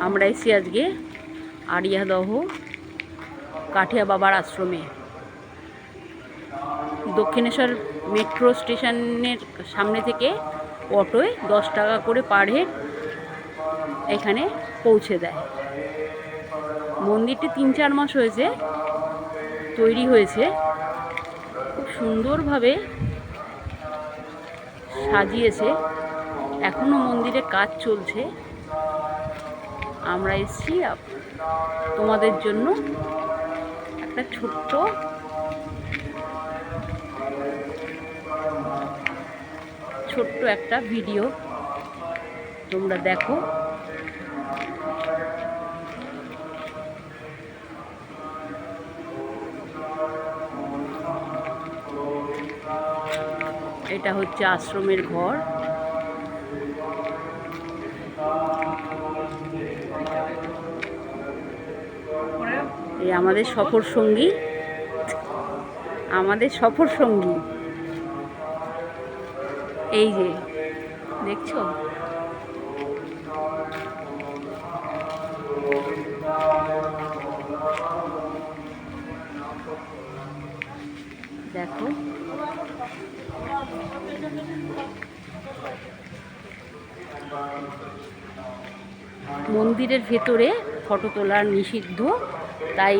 আমরা এসেছি আজকে আড়িয়াদহ কাঠিয়া বাবার আশ্রমে। দক্ষিণেশ্বর মেট্রো স্টেশনের সামনে থেকে অটোয় 10 টাকা করে পার হেড এখানে পৌঁছে দেয়। মন্দিরটি 3-4 মাস হয়েছে তৈরি হয়েছে, খুব সুন্দরভাবে সাজিয়েছে। এখনো মন্দিরে কাজ চলছে। আমরা এসেছি তোমাদের জন্য একটা ছোট্ট একটা ভিডিও তোমরা দেখো। এটা হচ্ছে আশ্রমের ঘর। এই আমাদের সফর সঙ্গী, এই যে দেখছো, দেখো মন্দিরের ভেতরে ফটো তোলা নিষিদ্ধ, তাই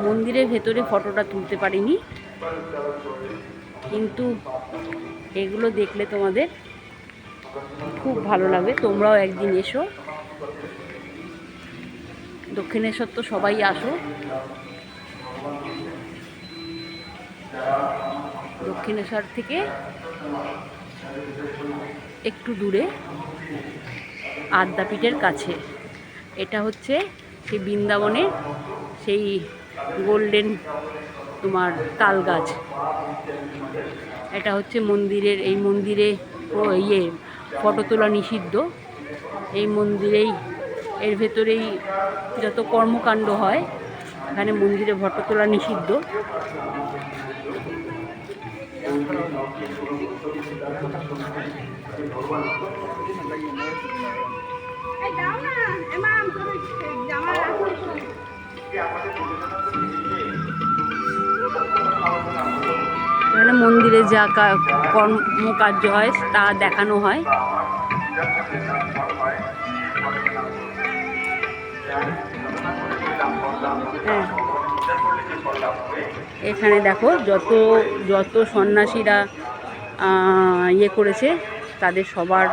মন্দিরের ভেতরে ফটোটা তুলতে পারিনি, কিন্তু এগুলো দেখলে তোমাদের খুব ভালো লাগবে। তোমরাও একদিন এসো, দক্ষিণেশ্বর তো সবাই আসো। দক্ষিণেশ্বর থেকে একটু দূরে আদ্যাপীঠের কাছে। এটা হচ্ছে সেই বৃন্দাবনের সেই গোল্ডেন তোমার তাল গাছ। এটা হচ্ছে মন্দিরের, এই মন্দিরে ফটো তোলা নিষিদ্ধ। এই মন্দিরেই, এর ভেতরেই যত কর্মকাণ্ড হয়, এখানে মন্দিরে ফটো তোলা নিষিদ্ধ। এখানে মন্দিরে যা কর্মকার্য হয় তা দেখানো হয়। হ্যাঁ, এখানে দেখো যত সন্ন্যাসীরা করেছে তাদের সবার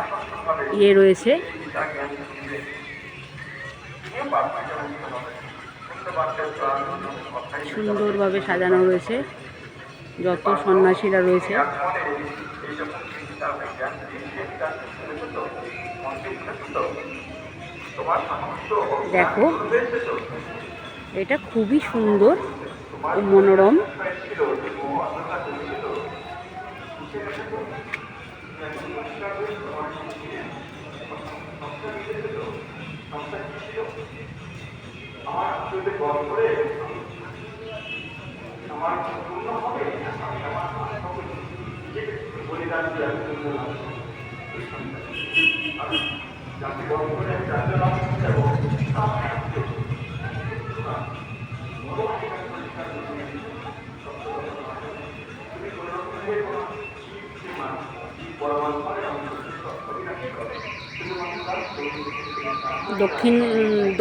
রয়েছে। সুন্দরভাবে সাজানো রয়েছে যত সন্ন্যাসীরা রয়েছে। দেখো, এটা খুবই সুন্দর ও মনোরম।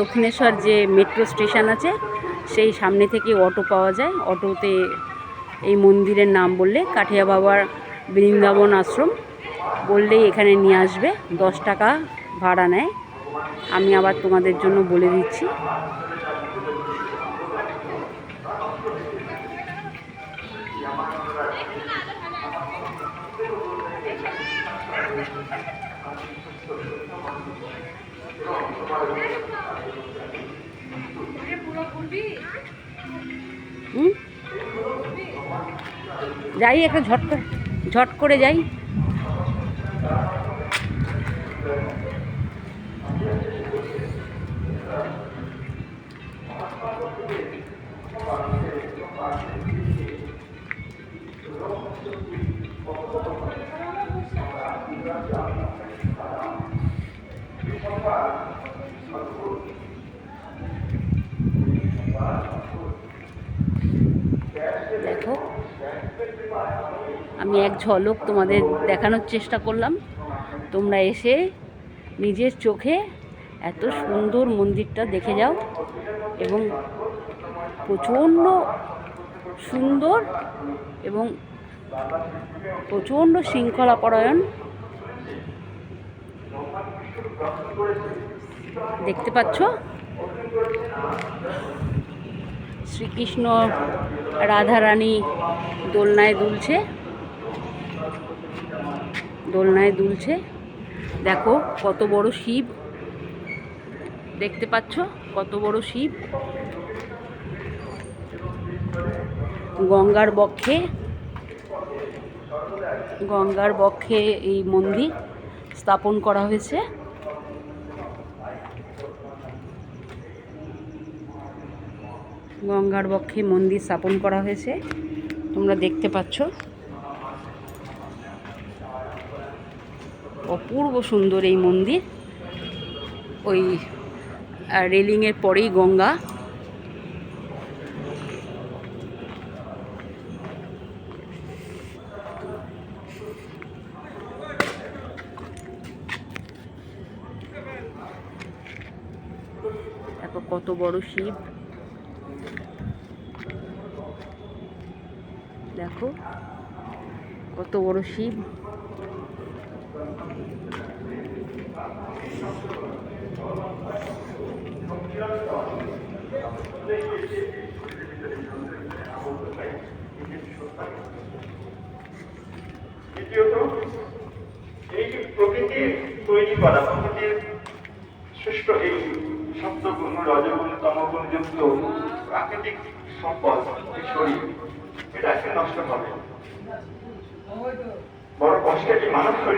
দক্ষিণেশ্বর যে মেট্রো স্টেশন আছে সেই সামনে থেকে অটো পাওয়া যায়। অটোতে এই মন্দিরের নাম বললে, কাঠিয়া বাবার বৃন্দাবন আশ্রম বললেই এখানে নিয়ে আসবে। 10 টাকা ভাড়া নেয়। আমি আবার তোমাদের জন্য বলে দিচ্ছি। যাই, একটা ঝট করে যাই। আমি এক ঝলক তোমাদের দেখানোর চেষ্টা করলাম। তোমরা এসে নিজের চোখে এত সুন্দর মন্দিরটা দেখে যাও, এবং প্রচণ্ড সুন্দর এবং প্রচণ্ড শৃঙ্খলাপরায়ণ। দেখতে পাচ্ছ শ্রীকৃষ্ণ রাধারানী দোলনায় দুলছে। দেখো কত বড় শিব, দেখতে পাচ্ছ কত বড় শিব। গঙ্গার বক্ষে এই মন্দির স্থাপন করা হয়েছে। গঙ্গার বক্ষে মন্দির স্থাপন করা হয়েছে, তোমরা দেখতে পাচ্ছ। অপূর্ব সুন্দর এই মন্দির। ওই রেলিংয়ের পরেই গঙ্গা। দেখো কত বড় শিব, দেখো কত বড় শিব। দ্বিতীয়ত, এই যে প্রকৃতির তৈরি করা, প্রকৃতির সৃষ্ট এই সপ্তগুণ, রজগুণ, তমগুণ যুক্ত প্রাকৃতিক সম্পদ, এই শরীর, এটা আজকে নষ্ট হবে। বড় কষ্টের মানব শরীর